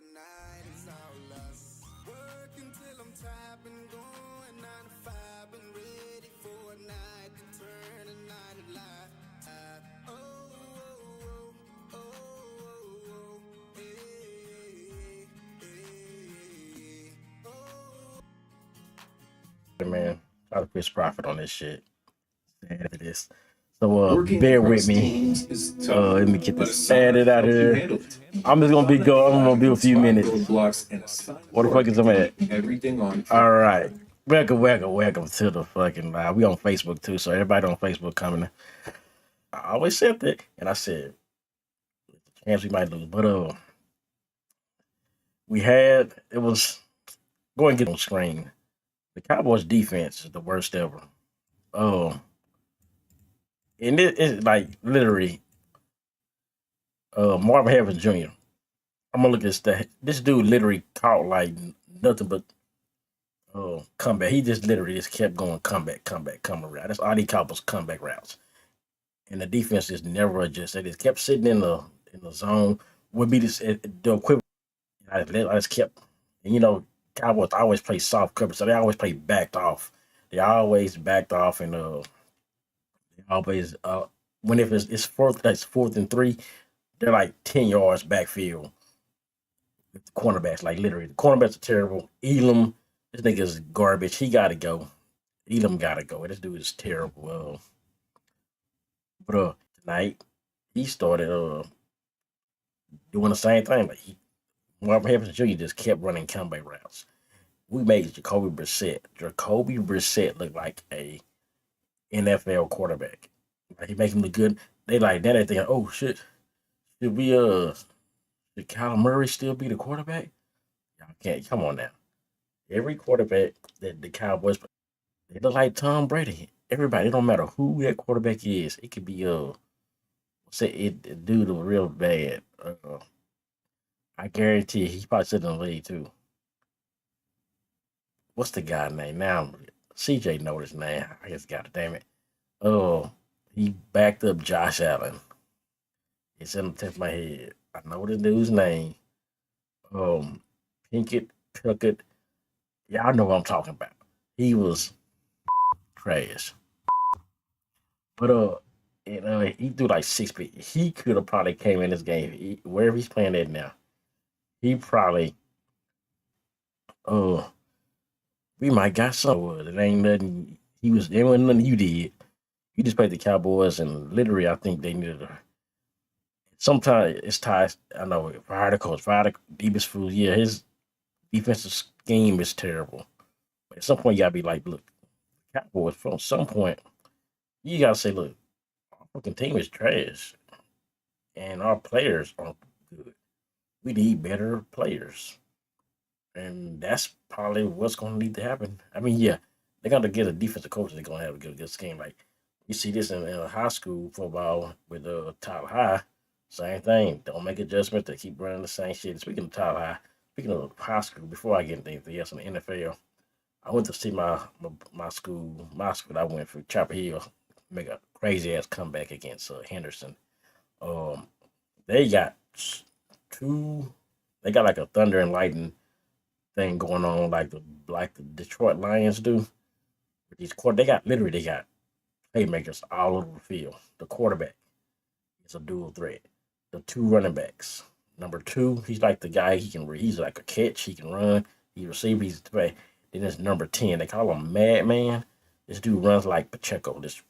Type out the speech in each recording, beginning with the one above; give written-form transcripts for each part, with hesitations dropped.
tonight it's all us. Working till I'm tired, been going 9 to 5, been ready for a night to turn a night of life. Oh, oh, oh, oh, oh, oh, hey, hey, oh. Man, try to push profit on this shit. Sad for this. So bear with me. Let me get this added out here. I'm just gonna be going. I'm gonna be a few minutes. What the fuck is I'm at? All right. Welcome to the fucking live. We on Facebook too, so everybody on Facebook coming. I always said that, and I said, chance we might lose, but we had it was going to get on screen. The Cowboys defense is the worst ever. Oh, and it's like literally Marvin Harris Jr. I'm gonna look at this. This dude literally caught like nothing but comeback. He just literally just kept going comeback, come around. That's all he caught was comeback routes, and the defense just never adjusted. They just kept sitting in the zone. Would be this the equivalent. I just kept, and Cowboys always play soft coverage, so they always play backed off. They always backed off, and they always when if it's fourth and three, they're like 10 yards backfield with the cornerbacks. Like literally, the cornerbacks are terrible. Elam, this nigga's garbage. He gotta go. Elam gotta go. This dude is terrible. But tonight he started doing the same thing. Like Marvin Harrison Jr. just kept running comeback routes. We made Jacoby Brissett. Jacoby Brissett looked like a NFL quarterback. Like he make him look good. They like that. They think, oh shit, should we should Kyler Murray still be the quarterback? Y'all can't. Come on now. Every quarterback that the Cowboys, they look like Tom Brady. Everybody, it don't matter who that quarterback is. It could be say it dude was real bad. I guarantee he's probably sitting in the league too. What's the guy name now? CJ know his name. I guess God damn it. Oh, he backed up Josh Allen. It's in the tip of my head. I know the dude's name. Um, Pinkett, Pickett. Y'all know what I'm talking about. He was trash. But and he threw like 6 feet. He could have probably came in this game wherever he's playing at now. He probably uh we might got some. It ain't nothing. There wasn't nothing you did. You just played the Cowboys, and literally, I think they needed a. Sometimes it's ties. I know fire the coach, fire the deepest food. Yeah, his defensive scheme is terrible. But at some point, you gotta be like, look, Cowboys. From some point, you gotta say, look, our fucking team is trash, and our players aren't good. We need better players, and that's probably what's going to need to happen. I mean, yeah, they're gonna get a defensive coach. They're gonna have a good scheme. Like you see this in high school football with top high. Same thing. Don't make adjustments. They keep running the same shit. Speaking of top high, speaking of high school, before I get into anything else in the NFL, I went to see my school. I went for Chapel Hill, make a crazy ass comeback against Henderson. Um, they got two. They got like a thunder and lightning thing going on, like the Detroit Lions do. With they got playmakers all over the field. The quarterback is a dual threat. The two running backs. Number two, he's like the guy he's like a catch, he can run, he receive, he's play. Then there's number 10. They call him Madman. This dude runs like Pacheco. This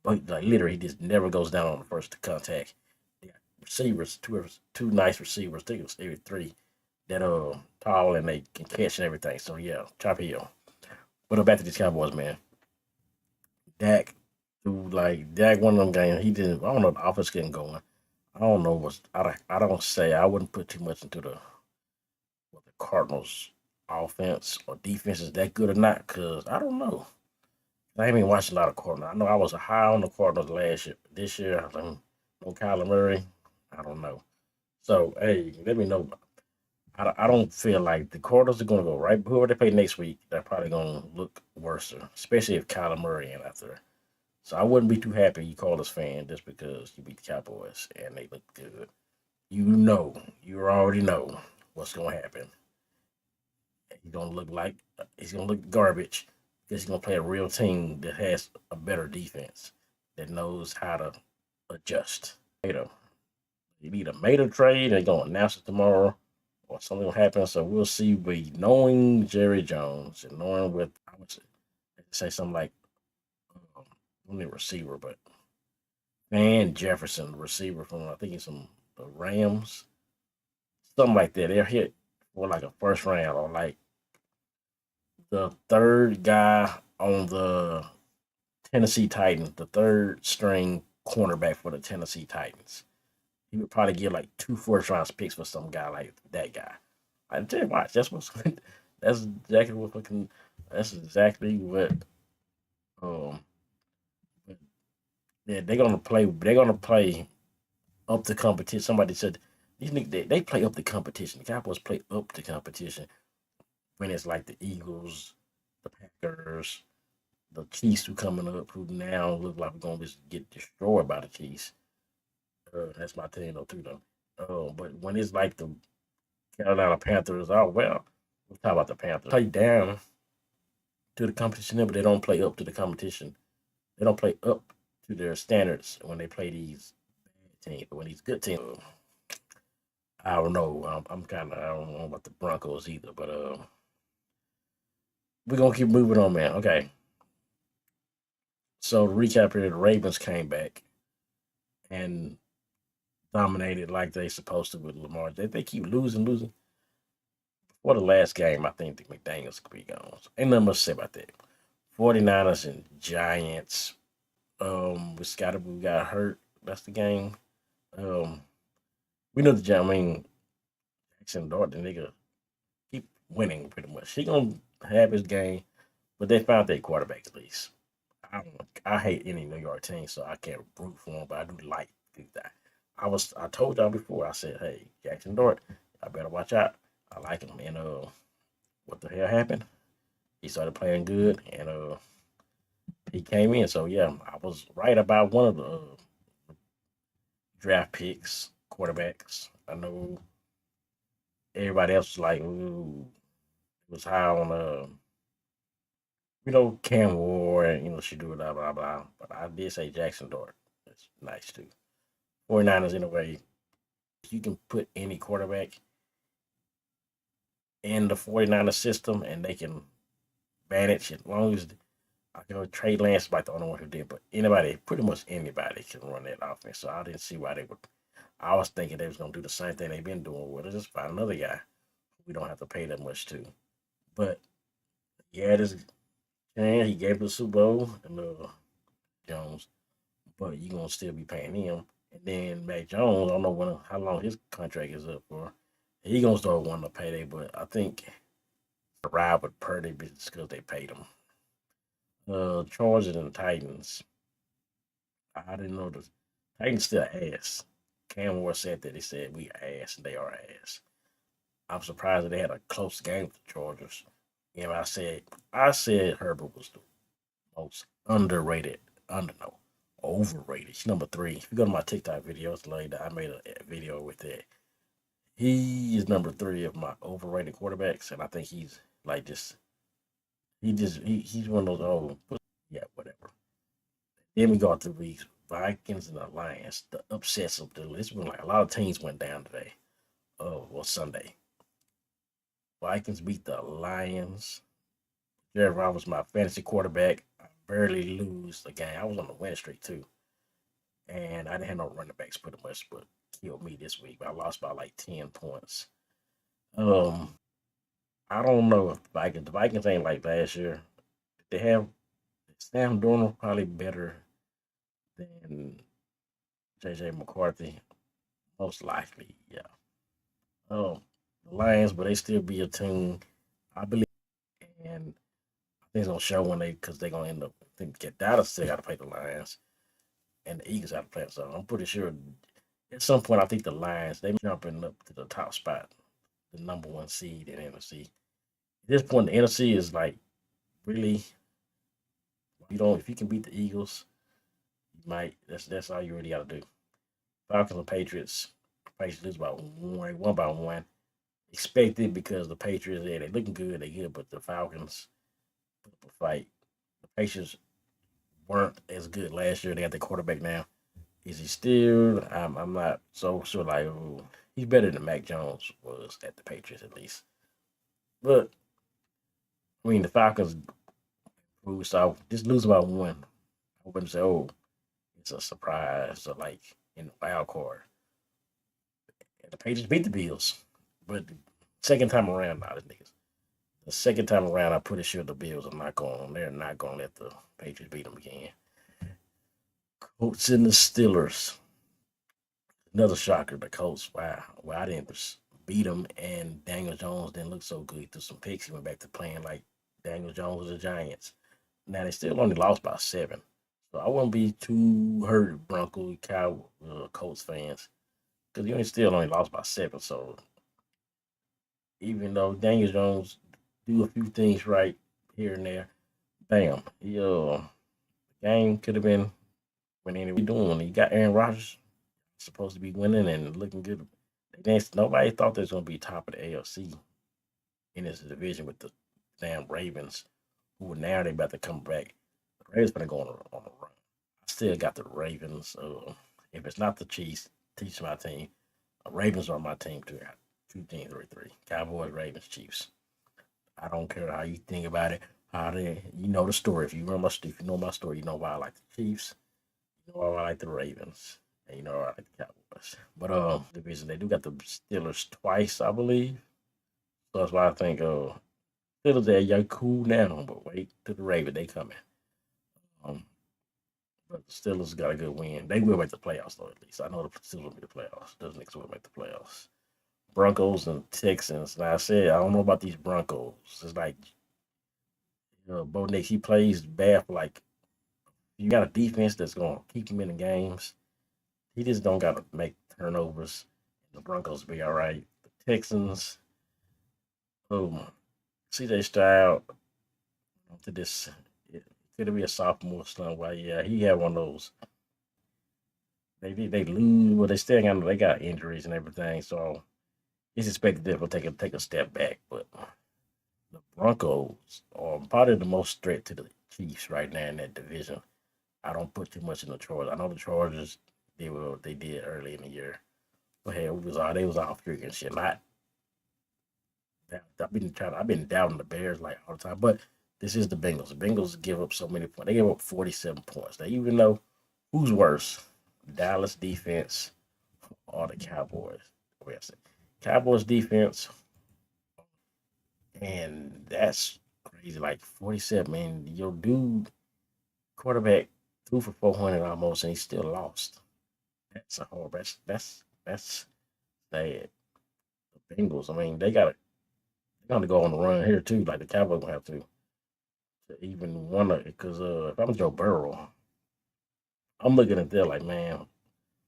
like literally he just never goes down on the first contact. They got receivers, two nice receivers, I think it was maybe three that tall and they can catch and everything. So yeah, Chop Hill. But back to these Cowboys, man. Dak, dude, like Dak, one of them games. He didn't. I don't know. The offense getting going. I don't know what's. I don't say. I wouldn't put too much into the Cardinals offense or defense is that good or not. Cause I don't know. I ain't been watching a lot of Cardinals. I know I was high on the Cardinals last year. This year, no Kyler Murray. I don't know. So hey, let me know. I don't feel like the Cardinals are going to go right. Whoever they play next week, they're probably going to look worse, especially if Kyler Murray ain't out there. So I wouldn't be too happy you call us fan just because you beat the Cowboys and they look good. You already know. what's gonna happen. He's gonna look like he's gonna look garbage because he's gonna play a real team that has a better defense that knows how to adjust. Mater, you need a Mater trade. They're gonna announce it tomorrow, or something will happen. So we'll see. But knowing Jerry Jones and knowing what I would say something like only receiver, but Van Jefferson, receiver from I think he's from the Rams, something like that. They're hit for like a first round or like the third guy on the Tennessee Titans, the third string cornerback for the Tennessee Titans. He would probably get like two first round picks for some guy like that guy. I tell you what, that's exactly what fucking that's exactly what um yeah, they're gonna play up the competition. Somebody said these niggas they play up the competition. The Cowboys play up the competition when it's like the Eagles, the Packers, the Chiefs who coming up, who now look like we're gonna just get destroyed by the Chiefs. That's my team though too though. But when it's like the Carolina Panthers, oh well, we'll talk about the Panthers. Play down to the competition, but they don't play up to the competition. They don't play up to their standards when they play these bad teams. But when these good teams, I don't know. I don't know about the Broncos either. But we're gonna keep moving on, man. Okay. So to recap here, the Ravens came back and dominated like they supposed to with Lamar. They keep losing. For the last game, I think the McDaniels could be gone. So ain't nothing much to say about that. 49ers and Giants. We got hurt. That's the game. Um, we know the Giants. I mean, Jackson Dart, the nigga, keep winning pretty much. He gonna have his game, but they found their quarterback at least. I hate any New York team, so I can't root for them, but I do like that. I told y'all before. I said, hey, Jackson Dart, I better watch out. I like him, and what the hell happened? He started playing good, and he came in. So yeah, I was right about one of the draft picks, quarterbacks. I know everybody else was like, ooh, it was high on Cam Ward, and she do blah blah blah. But I did say Jackson Dart. That's nice too. 49ers in a way, you can put any quarterback in the 49ers system and they can manage it as long as Trey Lance is like the only one who did, but anybody, pretty much anybody can run that offense. So I didn't see why they would. I was thinking they was gonna do the same thing they've been doing. Well, just find another guy we don't have to pay that much to. But yeah, this and he gave the Super Bowl and Jones, but you gonna still be paying him. And then Mac Jones, I don't know how long his contract is up for. He gonna start wanting to pay that, but I think ride with Purdy because they paid him. Chargers and Titans. I didn't know the Titans still ass. Cam Ward said that he said we ass and they are ass. I'm surprised that they had a close game with the Chargers. I said Herbert was the most underrated, overrated. He's number three. If you go to my TikTok videos later, I made a video with that. He is number three of my overrated quarterbacks, and I think he's like he's one of those yeah, whatever. Then we got to the Vikings and the Lions, the upsets of the it's been like a lot of teams went down today. Sunday. Vikings beat the Lions. Jared Robb was my fantasy quarterback. I barely lose the game. I was on the win streak too. And I didn't have no running backs pretty much, but killed me this week. I lost by like 10 points. Um, I don't know if the Vikings ain't like last year. They have Sam Darnold probably better than JJ McCarthy. Most likely, yeah. The Lions, but they still be a team, I believe, and I think it's gonna show when because they're gonna end up. I think get Dallas still got to play the Lions, and the Eagles got to play them. So I'm pretty sure at some point I think the Lions they jumping up to the top spot, the number one seed in NFC. At this point, the NFC is like really if you can beat the Eagles, you might. That's all you really got to do. Falcons and Patriots. Patriots lose by one by one. expected because the Patriots, yeah, they looking good, they good, but the Falcons put up a fight. The Patriots weren't as good last year. They got the quarterback now. Is he still? I'm not so sure. Like, ooh, he's better than Mac Jones was at the Patriots at least. But I mean, the Falcons lose, so just lose by one. I wouldn't say, oh, it's a surprise or like in the wild card. And the Patriots beat the Bills, but second time around, not the niggas. The second time around, I'm pretty sure the Bills are not going. They're not going to let the Patriots beat them again. Colts and the Steelers. Another shocker. The Colts. Wow. Well, I didn't beat them, and Daniel Jones didn't look so good. He threw some picks. He went back to playing like Daniel Jones was the Giants. Now they still only lost by 7. So I wouldn't be too hurt, Colts fans, because you still only lost by 7. So even though Daniel Jones do a few things right here and there, bam, game could have been winning. We doing. You got Aaron Rodgers supposed to be winning and looking good. Nobody thought they was gonna be top of the AFC in this division with the damn Ravens, who now they about to come back. The Ravens gonna go on a run. I still got the Ravens. If it's not the Chiefs, teach my team. Ravens are my team too. I got 2 teams, 3-3. Cowboys, Ravens, Chiefs. I don't care how you think about it. You know the story. If you know my story, you know why I like the Chiefs. You know why I like the Ravens. And you know why I like the Cowboys. But division, they do got the Steelers twice, I believe. So that's why I think Steelers are y'all cool now, but wait to the Ravens, they coming. Um, but the Steelers got a good win. They will make the playoffs though, at least. I know the Steelers will make the playoffs. Those niggas will make the playoffs. Broncos and Texans. Now I said I don't know about these Broncos. It's like Bo Nix, he plays bad for like you got a defense that's gonna keep him in the games. He just don't gotta make turnovers. The Broncos be all right. The Texans, CJ Stroud to this. It could be a sophomore slump. Well, yeah, he had one of those. They lose, but they got injuries and everything. So it's expected them to take a step back. But the Broncos are probably the most threat to the Chiefs right now in that division. I don't put too much in the Chargers. I know the Chargers they did early in the year. But hey, they was all freaking shit. Not I've been doubting the Bears like all the time, but this is the Bengals. The Bengals give up so many points. They give up 47 points. They even know who's worse, Dallas defense or the Cowboys. Wait a second. Cowboys defense, and that's crazy. Like 47, man. Your dude quarterback threw for 400 almost, and he still lost. That's a horrible. That's sad. The Bengals. I mean, they got to go on the run here too. Like the Cowboys gonna have to even want to. Because if I'm Joe Burrow, I'm looking at that like, man,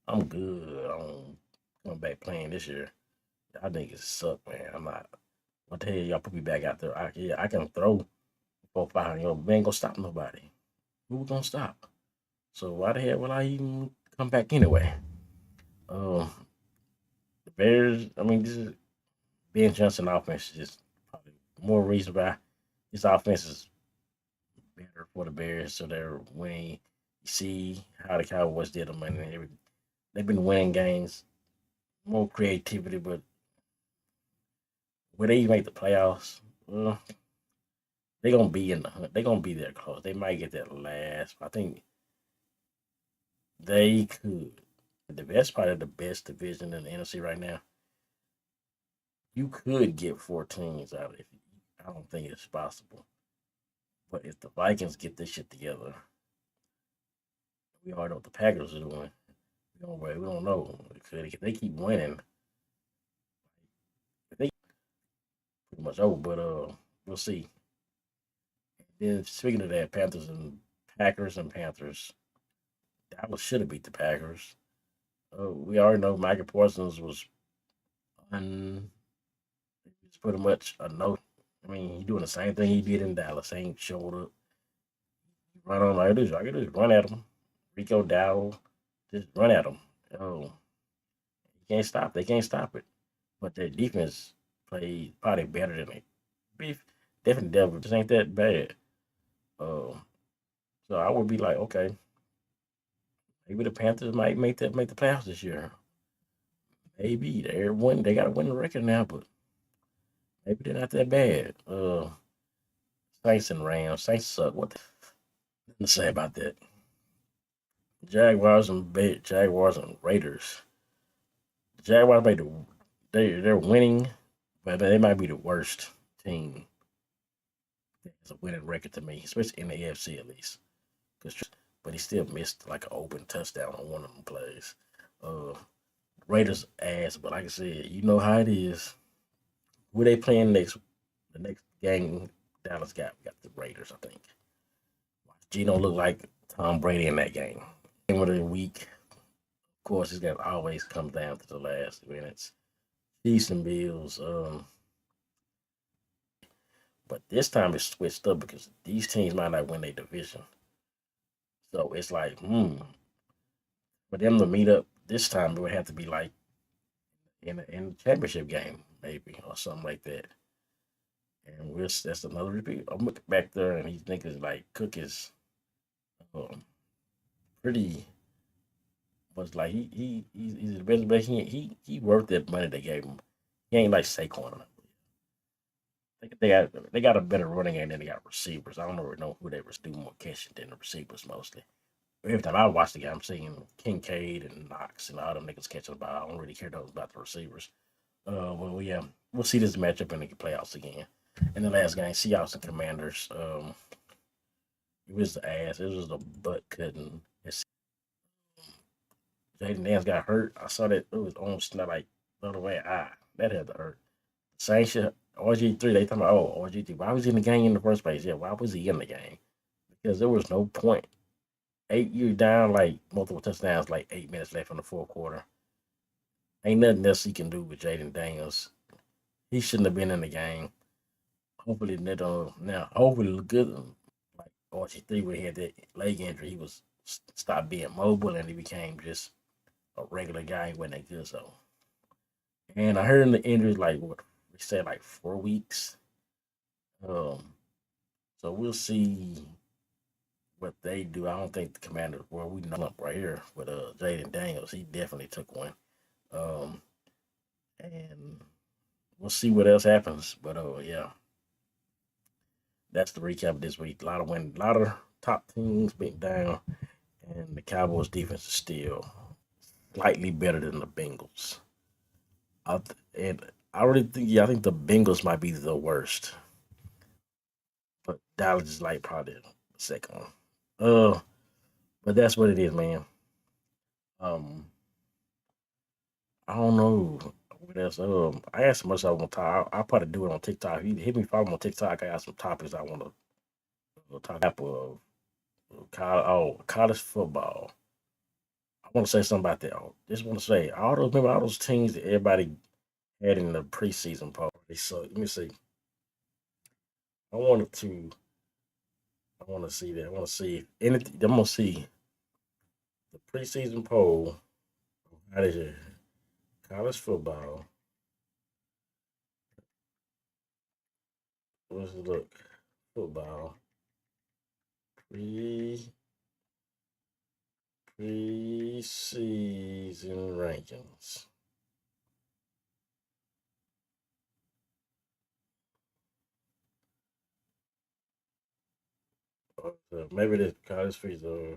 I'm good on coming back playing this year. I think it suck, man. I'm not. What the hell, y'all put me back out there? I can throw 4, 500. We ain't gonna stop nobody. Who gonna stop? So why the hell would I even come back anyway? Um, the Bears. I mean, this is Ben Johnson offense is just probably more reason why this offense is better for the Bears. So they're winning. You see how the Cowboys did them, and they've been winning games. More creativity, but will they make the playoffs? Well, they're gonna be in the hunt. They're gonna be there close. They might get that last. I think they could. That's probably the best division in the NFC right now. You could get 4 teams out of it. I don't think it's possible. But if the Vikings get this shit together, we already know what the Packers are doing. We don't know. If they keep winning, they pretty much over. But we'll see. Then speaking of that, Packers and Panthers, Dallas should have beat the Packers. We already know Michael Parsons was un. It's pretty much a no. I mean, he's doing the same thing he did in Dallas. Ain't showed up. Run on like this. I can just run at him. Rico Dowdle, just run at him. Oh, you can't stop. They can't stop it. But their defense played probably better than they. Beef definitely devil just ain't that bad. Um, so I would be like, okay, maybe the Panthers might make the playoffs this year. Maybe they got a winning record now, but maybe they're not that bad. Saints and Rams. Saints suck. What to say about that? Jaguars and Raiders. The Jaguars made they're winning, but they might be the worst team. It's a winning record to me, especially in the AFC at least. But he still missed like an open touchdown on one of them plays. Uh, Raiders ass, but like I said, you know how it is. Who they playing next? The next game Dallas got, we got the Raiders, I think. Gino looked like Tom Brady in that game. Game of the week, of course, it's got always come down to the last minutes. Chiefs and Bills. But this time it's switched up because these teams might not win their division. So it's like, for them to meet up this time, it would have to be like in the championship game, maybe, or something like that. And that's another repeat. I'm looking back there, and these niggas like Cook is um, pretty much like he's the best, but he worth that money they gave him. He ain't like Saquon. They got a better running game than they got receivers. I don't really know who they do more catching than the receivers mostly. Every time I watch the game, I'm seeing Kincaid and Knox and all them niggas catching the ball. I don't really care those about the receivers. Well, yeah, we'll see this matchup in the playoffs again. In the last game, Seahawks and Commanders. It was the ass. It was the butt cutting. Jaden Daniels got hurt. I saw that it was almost not like the other way. That had to hurt. Same shit. RG3, they talking about, oh, RG3. Why was he in the game in the first place? Yeah, why was he in the game? Because there was no point. You're down like multiple touchdowns, like 8 minutes left in the fourth quarter. Ain't nothing else he can do with Jaden Daniels. He shouldn't have been in the game. Hopefully, they don't. Now, hopefully, look good. Like RG3, where he had that leg injury, he was stopped being mobile and he became just a regular guy. He wasn't that good. So, and I heard the injury like what we said, like 4 weeks. Um, so we'll see what they do. I don't think the Commanders. Well, we know up right here with Jaden Daniels. He definitely took one. Um, and we'll see what else happens. But yeah, that's the recap of this week. A lot of top teams being down, and the Cowboys defense is still slightly better than the Bengals. And I really think, yeah, I think the Bengals might be the worst, but Dallas is like probably the second one. Uh, but that's what it is, man. Um, I don't know what else. I got so much I want to talk. I'll probably do it on TikTok. If you hit me follow me on TikTok, I got some topics I want to talk about. College football. I want to say something about that. I just want to say remember all those teams that everybody had in the preseason poll. So let me see. I wanted to. I want to see that. I want to see if anything. I'm gonna see the preseason poll. How is it? College football. Let's look. Football. Pre Preseason rankings. Maybe the college fees are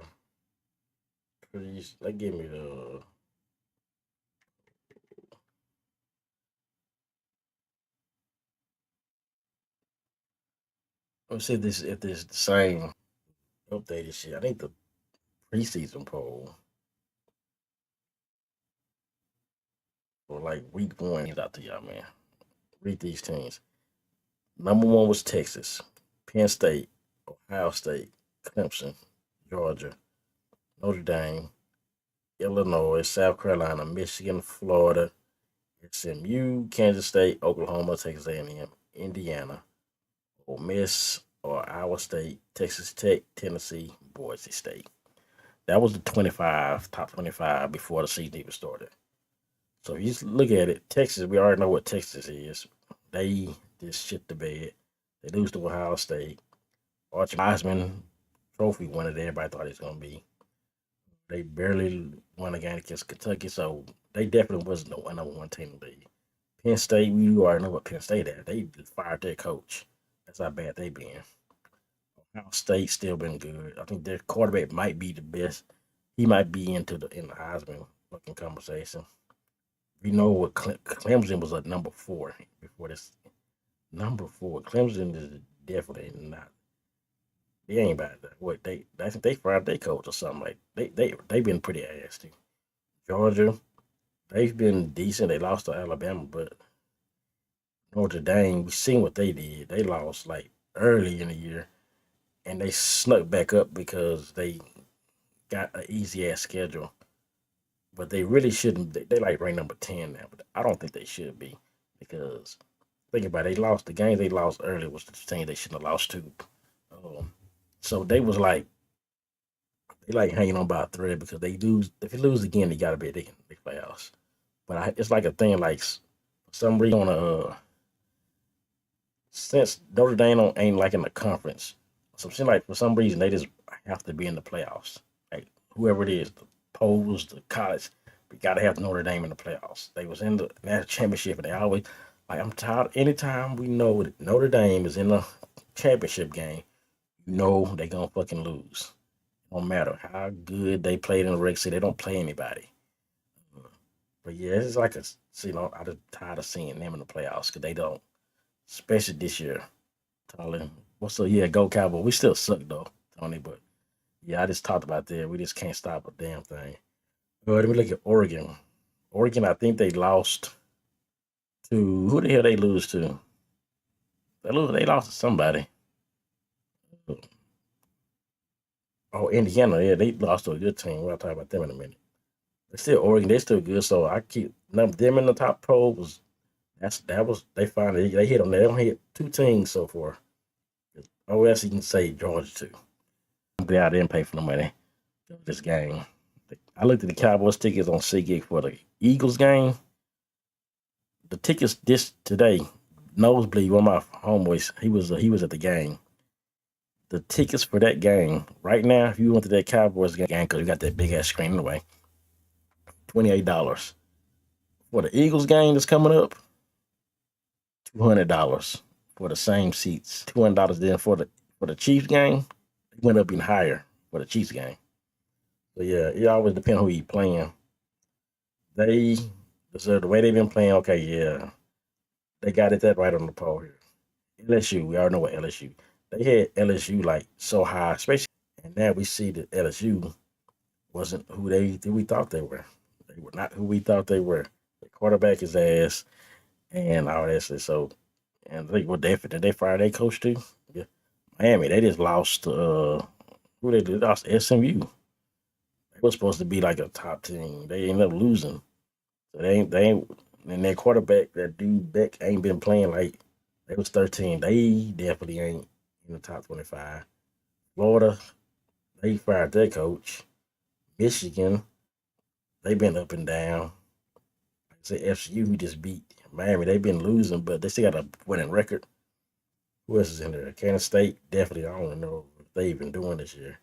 pretty. They give me the. Let's see if this the same updated shit. I think the preseason poll for like week one is out to y'all, man. Read these teams. Number one was Texas, Penn State, Ohio State, Clemson, Georgia, Notre Dame, Illinois, South Carolina, Michigan, Florida, SMU, Kansas State, Oklahoma, Texas A&M, Indiana, Ole Miss or Iowa State, Texas Tech, Tennessee, Boise State. That was the top 25 before the season even started. So if you just look at it, Texas, we already know what Texas is. they just shit the bed. They lose to Ohio State. Archie Heisman Trophy winner that everybody thought he was gonna be. They barely won a game against Kentucky, so they definitely wasn't the number one team in the league. Penn State, we already know what Penn State at. They fired their coach. That's how bad they been. Ohio State still been good. I think their quarterback might be the best. He might be in the Heisman looking conversation. We know what Clemson was at number 4 before this. Number 4, Clemson is definitely not. They ain't about that. What I think they fired their coach or something like. They been pretty nasty. Georgia, they've been decent. They lost to Alabama, but Notre Dame, we seen what they did. They lost like early in the year, and they snuck back up because they got an easy ass schedule. But they really shouldn't. They like ranked number 10 now, but I don't think they should be because think about it. They lost the game they lost early was the thing they shouldn't have lost to. Um, so they was like they like hanging on by a thread because they lose. If you lose again, they gotta be in the playoffs. But it's like a thing like for some reason since Notre Dame ain't like in the conference, so it seems like for some reason they just have to be in the playoffs. Like whoever it is, the polls, the college, we gotta have Notre Dame in the playoffs. They was in the national championship and they always like I'm tired. Anytime we know that Notre Dame is in the championship game, you know they gonna fucking lose. No matter how good they played in the regular season, they don't play anybody. But yeah, it's like I'm just tired of seeing them in the playoffs because they don't, especially this year. Tony, what's up? Yeah, go Cowboys. We still suck though, Tony. But yeah, I just talked about that. We just can't stop a damn thing. Let me look at Oregon. Oregon, I think they lost to who the hell they lose to? They lost to somebody. Oh, Indiana. Yeah, they lost to a good team. We'll talk about them in a minute. They're still Oregon. They're still good. So I keep them in the top poll was that was they finally they hit them. They don't hit 2 teams so far. Oh, else you can say Georgia too. I'm glad I didn't pay for the money of this game. I looked at the Cowboys tickets on SeatGeek for the Eagles game. The tickets this today, nosebleed. One of my homeboys, he was at the game. The tickets for that game right now, if you went to that Cowboys game because you got that big ass screen anyway, $28. For the Eagles game that's coming up, $200 for the same seats. $200 then for the Chiefs game, it went up even higher for the Chiefs game. So yeah, it always depends who you playing. They deserve the way they've been playing. Okay, yeah, they got it that right on the poll here. LSU, we already know what LSU. They had LSU like so high, especially, and now we see that LSU wasn't who we thought they were. They were not who we thought they were. The quarterback is ass and all that shit. So, and they fire their coach too? Yeah. Miami, they just lost who they lost SMU. They were supposed to be like a top team. They ended up losing. So they ain't and their quarterback, that dude Beck ain't been playing like they was 13. They definitely ain't in the top 25. Florida, they fired their coach. Michigan, they been up and down. Like I say FCU, who just beat Miami, they've been losing, but they still got a winning record. Who else is in there? Kansas State, definitely. I don't know what they've been doing this year.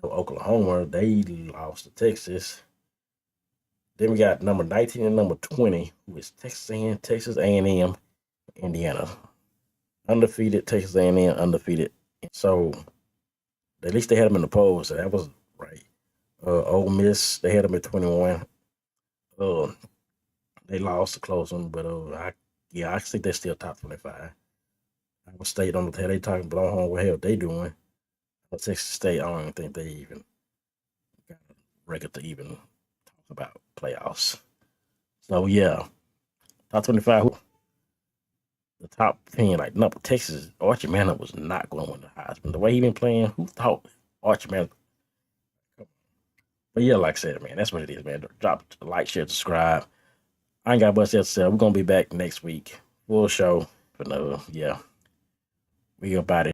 Oklahoma, they lost to Texas. Then we got number 19 and number 20, who is Texas A&M, Indiana. Undefeated, Texas A&M, undefeated. So at least they had them in the polls, so that was right. Ole Miss, they had them at 21. They lost a close one, but I think they're still top 25. Iowa State on the tail, they talking blow home what hell they doing. But Texas State, I don't even think they even got a record to even talk about playoffs. So yeah, top 25. The top 10, like no, Texas, Archie Manning was not going to win the Heisman. The way he been playing, who thought Archie Manning? But yeah, like I said, man, that's what it is, man. Drop a like, share, subscribe. I ain't got much else to say. We're gonna be back next week. Full show. But no, yeah. We about it.